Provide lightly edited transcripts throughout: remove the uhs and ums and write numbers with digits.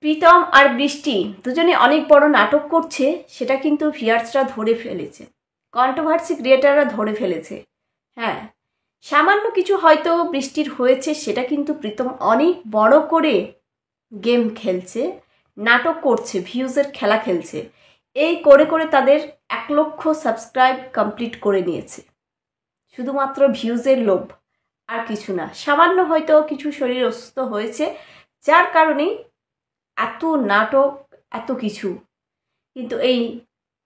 প্রীতম আর বৃষ্টি দুজনে অনেক বড় নাটক করছে, সেটা কিন্তু ভিউয়ার্সরা ধরে ফেলেছে, কন্ট্রোভার্সি ক্রিয়েটাররা ধরে ফেলেছে। হ্যাঁ, সামান্য কিছু হয়তো বৃষ্টির হয়েছে, সেটা কিন্তু প্রীতম অনেক বড় করে গেম খেলছে, নাটক করছে, ভিউজের খেলা খেলছে। এই করে করে তাদের 1 লক্ষ সাবস্ক্রাইব কমপ্লিট করে নিয়েছে, শুধুমাত্র ভিউজের লোভ, আর কিছু না। সামান্য হয়তো কিছু শরীর অসুস্থ হয়েছে, যার কারণেই এত নাটক, এত কিছু। কিন্তু এই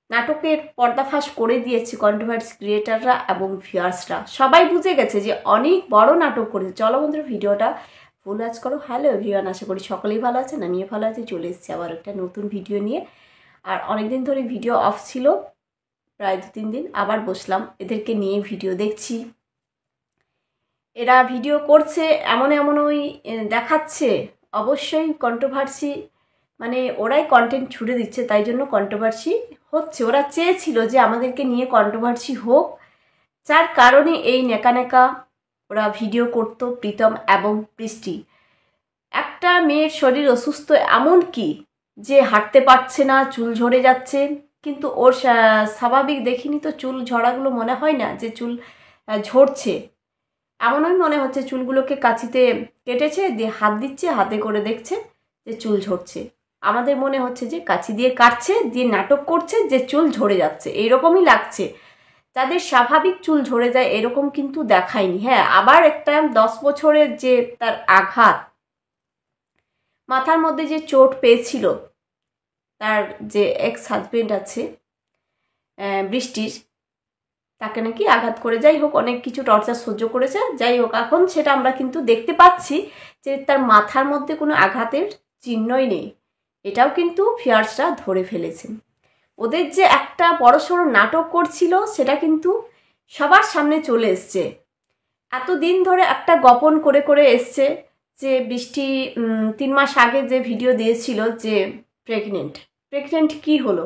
নাটকের পর্দাফাশ করে দিয়েছে কন্ট্রোভার্সি ক্রিয়েটাররা এবং ভিউয়ার্সরা। সবাই বুঝে গেছে যে অনেক বড় নাটক করেছে। চলো বন্ধুরা, ভিডিওটা ফুল ওয়াচ করো। হ্যালো এভরিওয়ান, আশা করি সকলেই ভালো আছেন, আমিও ভালো আছি। চলে এসেছি আবার একটা নতুন ভিডিও নিয়ে। আর অনেকদিন ধরে ভিডিও অফ ছিল, প্রায় 2-3 দিন, আবার বসলাম, এদেরকে নিয়ে ভিডিও দেখছি। এরা ভিডিও করছে, এমন ওই দেখাচ্ছে, অবশ্যই কন্ট্রোভার্সি, মানে ওরাই কন্টেন্ট ছুড়ে দিচ্ছে, তাই জন্য কন্ট্রোভার্সি হচ্ছে। ওরা চেয়েছিল যে আমাদেরকে নিয়ে কন্ট্রোভার্সি হোক, যার কারণে এই নেকা ওরা ভিডিও করত। প্রীতম এবং বৃষ্টি, একটা মেয়ের শরীর অসুস্থ, এমন কি যে হাঁটতে পারছে না, চুল ঝরে যাচ্ছে, কিন্তু ওর স্বাভাবিক দেখিনি তো চুল ঝরাগুলো, মনে হয় না যে চুল ঝরছে। এমনই মনে হচ্ছে চুলগুলোকে কাঁচিতে কেটেছে, দিয়ে হাত দিচ্ছে, হাতে করে দেখছে যে চুল ঝরছে। আমাদের মনে হচ্ছে যে কাঁচি দিয়ে কাটছে, দিয়ে নাটক করছে যে চুল ঝরে যাচ্ছে, এইরকমই লাগছে। তাদের স্বাভাবিক চুল ঝরে যায় এরকম কিন্তু দেখায়নি। হ্যাঁ, আবার একটা 10 বছরের যে তার আঘাত, মাথার মধ্যে যে চোট পেয়েছিল, তার যে এক্স হাজবেন্ড আছে বৃষ্টির, তাকে নাকি আঘাত করে, যাই হোক অনেক কিছু টর্চার সহ্য করেছে, যাই হোক এখন সেটা আমরা কিন্তু দেখতে পাচ্ছি যে তার মাথার মধ্যে কোনো আঘাতের চিহ্নই নেই। এটাও কিন্তু ভিউয়ার্সরা ধরে ফেলেছেন। ওদের যে একটা বড়সড় নাটক করছিল, সেটা কিন্তু সবার সামনে চলে এসছে। এতদিন ধরে একটা গোপন করে করে এসছে যে বৃষ্টি 3 মাস আগে যে ভিডিও দিয়েছিল যে প্রেগনেন্ট কি হলো,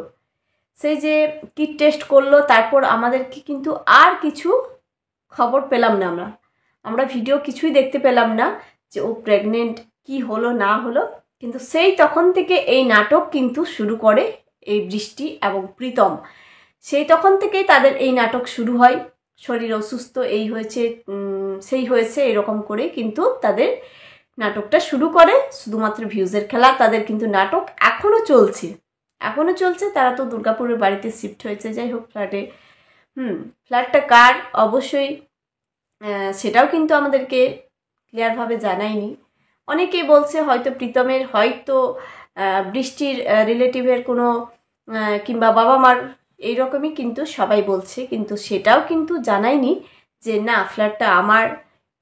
সেই যে কিট টেস্ট করলো, তারপর আমাদেরকে কিন্তু আর কিছু খবর পেলাম না। আমরা ভিডিও কিছুই দেখতে পেলাম না যে ও প্রেগনেন্ট, কি হলো না হলো। কিন্তু সেই তখন থেকে এই নাটক কিন্তু শুরু করে এই বৃষ্টি এবং প্রীতম। সেই তখন থেকেই তাদের এই নাটক শুরু হয়, শরীর অসুস্থ, এই হয়েছে সেই হয়েছে, এরকম করে কিন্তু তাদের নাটকটা শুরু করে। শুধুমাত্র ভিউজের খেলা, তাদের কিন্তু নাটক এখনও চলছে। তারা তো দুর্গাপুরের বাড়িতে শিফট হয়েছে, যাই হোক ফ্ল্যাটে। ফ্ল্যাটটা কার অবশ্যই সেটাও কিন্তু আমাদেরকে ক্লিয়ারভাবে জানায়নি। অনেকেই বলছে হয়তো প্রীতমের, হয়তো বৃষ্টির রিলেটিভের কোনো, কিংবা বাবা মার, এইরকমই কিন্তু সবাই বলছে, কিন্তু সেটাও কিন্তু জানায়নি যে না ফ্ল্যাটটা আমার,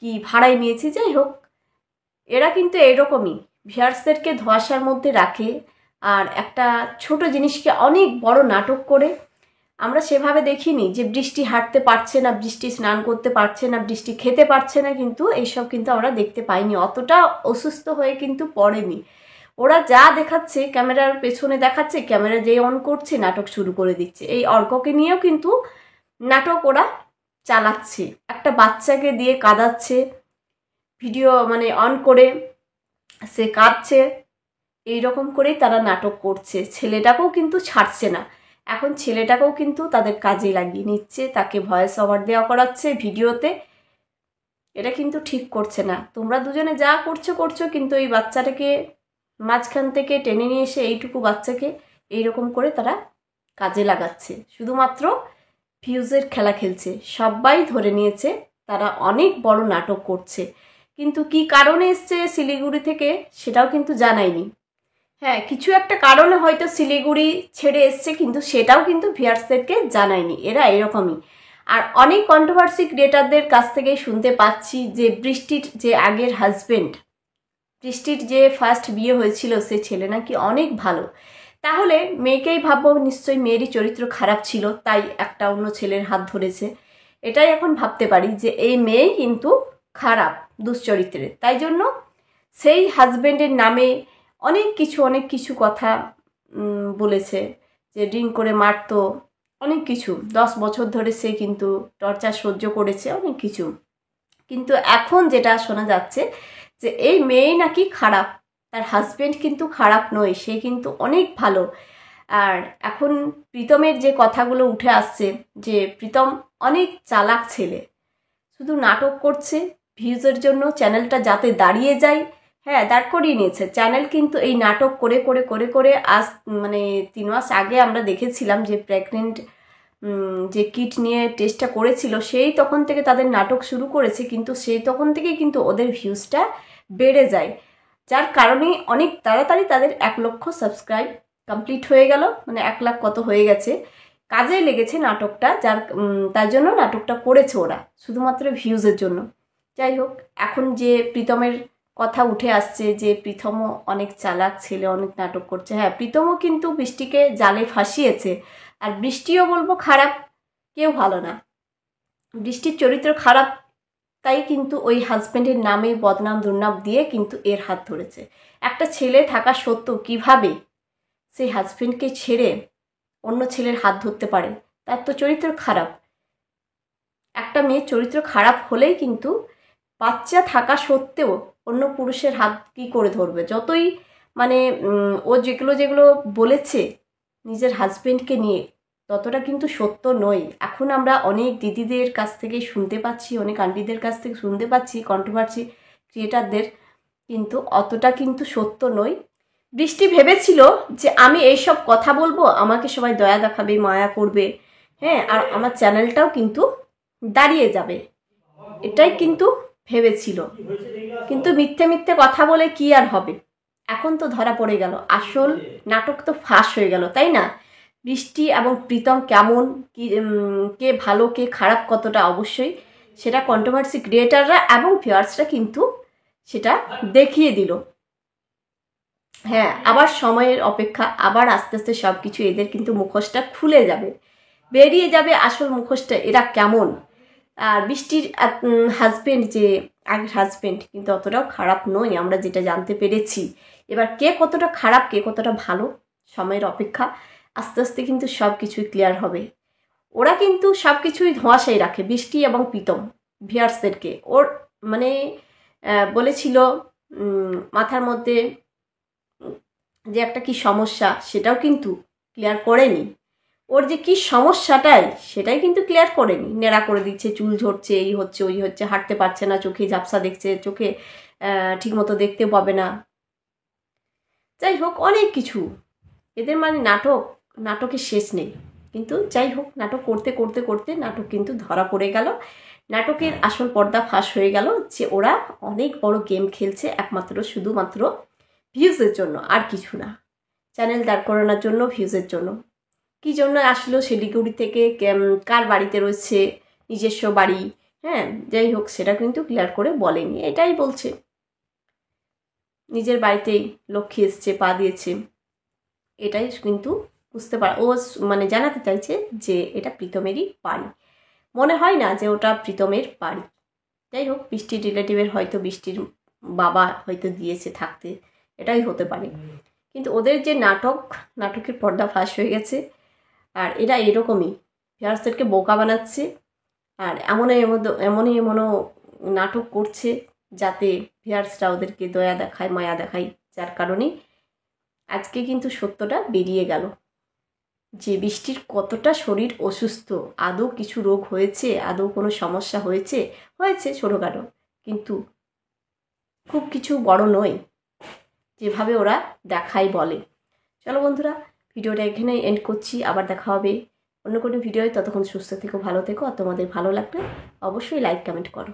কি ভাড়ায় নিয়েছি। যাই হোক, এরা কিন্তু এইরকমই ভিউয়ার্সদেরকে ধোঁয়াশার মধ্যে রাখে, আর একটা ছোট জিনিসকে অনেক বড় নাটক করে। আমরা সেভাবে দেখিনি যে বৃষ্টি হাঁটতে পারছে না, বৃষ্টি স্নান করতে পারছে না, বৃষ্টি খেতে পারছে না, কিন্তু এইসব কিন্তু আমরা দেখতে পাইনি। অতটা অসুস্থ হয়ে কিন্তু পড়েনি। ওরা যা দেখাচ্ছে, ক্যামেরার পেছনে দেখাচ্ছে, ক্যামেরা যেই অন করছে নাটক শুরু করে দিচ্ছে। এই অর্ককে নিয়েও কিন্তু নাটক ওরা চালাচ্ছে, একটা বাচ্চাকে দিয়ে কাঁদাচ্ছে, ভিডিও মানে অন করে সে কাঁদছে, এইরকম করেই তারা নাটক করছে। ছেলেটাকেও কিন্তু ছাড়ছে না, এখন ছেলেটাকেও কিন্তু তাদের কাজে লাগিয়ে নিচ্ছে, তাকে ভয়েস ওভার দেওয়া করাচ্ছে ভিডিওতে। এটা কিন্তু ঠিক করছে না। তোমরা দুজনে যা করছো, কিন্তু এই বাচ্চাটাকে মাঝখান থেকে টেনে নিয়ে এসে এইটুকু বাচ্চাকে এইরকম করে তারা কাজে লাগাচ্ছে, শুধুমাত্র ভিউজের খেলা খেলছে। সবাই ধরে নিয়েছে তারা অনেক বড় নাটক করছে, কিন্তু কি কারণে এসছে শিলিগুড়ি থেকে সেটাও কিন্তু জানায়নি। হ্যাঁ, কিছু একটা কারণে হয়তো শিলিগুড়ি ছেড়ে এসছে, কিন্তু সেটাও কিন্তু ভিউয়ার্সদেরকে জানায়নি। এরা এরকমই। আর অনেক কন্ট্রোভার্সি ক্রিয়েটারদের কাছ থেকেই শুনতে পাচ্ছি যে বৃষ্টির যে আগের হাজবেন্ড, বৃষ্টির যে ফার্স্ট বিয়ে হয়েছিল, সে ছেলে নাকি অনেক ভালো। তাহলে মেয়েকেই ভাববো নিশ্চয়ই মেয়েরই চরিত্র খারাপ ছিল, তাই একটা অন্য ছেলের হাত ধরেছে। এটাই এখন ভাবতে পারি যে এই মেয়েই কিন্তু খারাপ, দুশ্চরিত্রের। তাই জন্য সেই হাজবেন্ডের নামে অনেক কিছু কথা বলেছে, যে ড্রিঙ্ক করে মারতো, অনেক কিছু। 10 বছর ধরে সে কিন্তু টর্চার সহ্য করেছে, অনেক কিছু। কিন্তু এখন যেটা শোনা যাচ্ছে যে এই মেয়ে নাকি খারাপ, তার হাজবেন্ড কিন্তু খারাপ নয়, সে কিন্তু অনেক ভালো। আর এখন প্রীতমের যে কথাগুলো উঠে আসছে যে প্রীতম অনেক চালাক ছেলে, শুধু নাটক করছে ভিউজের জন্য, চ্যানেলটা যাতে দাঁড়িয়ে যায়। হ্যাঁ, দাঁড় করিয়ে নিয়েছে চ্যানেল, কিন্তু এই নাটক করে করে করে করে আজ 3 মাস আগে আমরা দেখেছিলাম যে প্রেগনেন্ট যে কিট নিয়ে টেস্টটা করেছিল, সেই তখন থেকে তাদের নাটক শুরু করেছে, কিন্তু সেই তখন থেকে কিন্তু ওদের ভিউজটা বেড়ে যায়, যার কারণে অনেক তাড়াতাড়ি তাদের 1 লক্ষ সাবস্ক্রাইব কমপ্লিট হয়ে গেল, 1 লাখ কত হয়ে গেছে। কাজে লেগেছে নাটকটা, তার জন্য নাটকটা করেছে ওরা, শুধুমাত্র ভিউজের জন্য। যাই হোক, এখন যে প্রীতমের কথা উঠে আসছে যে প্রীতমও অনেক চালাক ছেলে, অনেক নাটক করছে। হ্যাঁ, প্রীতমও কিন্তু বৃষ্টিকে জালে ফাঁসিয়েছে, আর বৃষ্টিও বলবো খারাপ, কেউ ভালো না। বৃষ্টির চরিত্র খারাপ, তাই কিন্তু ওই হাজব্যান্ডের নামে বদনাম দুর্নাম দিয়ে কিন্তু এর হাত ধরেছে। একটা ছেলে থাকা সত্ত্বেও কিভাবে সেই হাজব্যান্ডকে ছেড়ে অন্য ছেলের হাত ধরতে পারে? তার তো চরিত্র খারাপ। একটা মেয়ের চরিত্র খারাপ হলেই কিন্তু বাচ্চা থাকা সত্ত্বেও অন্য পুরুষের হাত কী করে ধরবে? যতই ও যেগুলো যেগুলো বলেছে নিজের হাজব্যান্ডকে নিয়ে, ততটা কিন্তু সত্য নয়। এখন আমরা অনেক দিদিদের কাছ থেকে শুনতে পাচ্ছি, অনেক আন্টিদের কাছ থেকে শুনতে পাচ্ছি, কন্ট্রোভার্সি ক্রিয়েটারদের, কিন্তু অতটা কিন্তু সত্য নয়। বৃষ্টি ভেবেছিল যে আমি এইসব কথা বলবো, আমাকে সবাই দয়া দেখাবে, মায়া করবে, হ্যাঁ, আর আমার চ্যানেলটাও কিন্তু দাঁড়িয়ে যাবে, এটাই কিন্তু ভেবেছিল। কিন্তু মিথ্যে মিথ্যে কথা বলে কি আর হবে? এখন তো ধরা পড়ে গেল, আসল নাটক তো ফাঁস হয়ে গেল, তাই না? বৃষ্টি এবং প্রীতম কেমন, কি কে ভালো কে খারাপ কতটা, অবশ্যই সেটা কন্ট্রোভার্সি ক্রিয়েটাররা এবং ভিউয়ার্সরা কিন্তু সেটা দেখিয়ে দিল। হ্যাঁ, আবার সময়ের অপেক্ষা, আবার আস্তে আস্তে সব কিছু এদের কিন্তু মুখোশটা খুলে যাবে, বেরিয়ে যাবে আসল মুখোশটা এরা কেমন। আর বৃষ্টির হাজবেন্ড, যে আগের হাজবেন্ড, কিন্তু অতটাও খারাপ নয়, আমরা যেটা জানতে পেরেছি। এবার কে কতটা খারাপ কে কতটা ভালো, সময়ের অপেক্ষা, আস্তে আস্তে কিন্তু সব কিছুই ক্লিয়ার হবে। ওরা কিন্তু সব কিছুই ধোঁয়াশাই রাখে, বৃষ্টি এবং প্রীতম ভিউয়ার্সদেরকে। ওর বলেছিল মাথার মধ্যে যে একটা কি সমস্যা, সেটাও কিন্তু ক্লিয়ার করেনি। ওর যে কি সমস্যাটাই, সেটাই কিন্তু ক্লিয়ার করেনি, নেড়া করে দিচ্ছে, চুল ঝরছে, এই হচ্ছে ওই হচ্ছে, হাঁটতে পারছে না, চোখে ঝাপসা দেখছে, চোখে ঠিকমতো দেখতে পাবে না। যাই হোক, অনেক কিছু এদের নাটকের শেষ নেই। কিন্তু যাই হোক, নাটক করতে করতে করতে নাটক কিন্তু ধরা পড়ে গেল, নাটকের আসল পর্দা ফাঁস হয়ে গেল যে ওরা অনেক বড় গেম খেলছে, একমাত্র শুধুমাত্র ভিউজের জন্য, আর কিছু না। চ্যানেল দাঁড় করানোর জন্য, ভিউজের জন্য। কি জন্য আসলো শিলিগুড়ি থেকে, কার বাড়িতে রয়েছে, নিজস্ব বাড়ি, হ্যাঁ, যাই হোক, সেটা কিন্তু ক্লিয়ার করে বলেনি, এটাই বলছে নিজের বাড়িতেই লক্ষ্মী এসছে, পা দিয়েছে, এটাই কিন্তু বুঝতে পারে ও, জানাতে চাইছে যে এটা প্রীতমেরই বাড়ি। মনে হয় না যে ওটা প্রীতমের বাড়ি। যাই হোক, বৃষ্টির রিলেটিভের হয়তো বৃষ্টির বাবা হয়তো দিয়েছে থাকতে, এটাই হতে পারে। কিন্তু ওদের যে নাটকের পর্দা ফাঁস হয়ে গেছে, আর এরা এরকমই ভিউয়ার্সদেরকে বোকা বানাচ্ছে, আর এমনই নাটক করছে যাতে ভিউয়ার্সরা ওদেরকে দয়া দেখায়, মায়া দেখায়, যার কারণে আজকে কিন্তু সত্যটা বেরিয়ে গেল যে বৃষ্টির কতটা শরীর অসুস্থ, আদৌ কিছু রোগ হয়েছে, আদৌ কোনো সমস্যা হয়েছে ছোটোখাটো, কিন্তু খুব কিছু বড় নয় যেভাবে ওরা দেখাই বলে। চলো বন্ধুরা, ভিডিওটা এখানে এন্ড করছি, আবার দেখা হবে অন্য কোনো ভিডিওয়। ততক্ষণ সুস্থ থেকো, ভালো থেকো, আর তোমাদের ভালো লাগলে অবশ্যই লাইক কমেন্ট করো।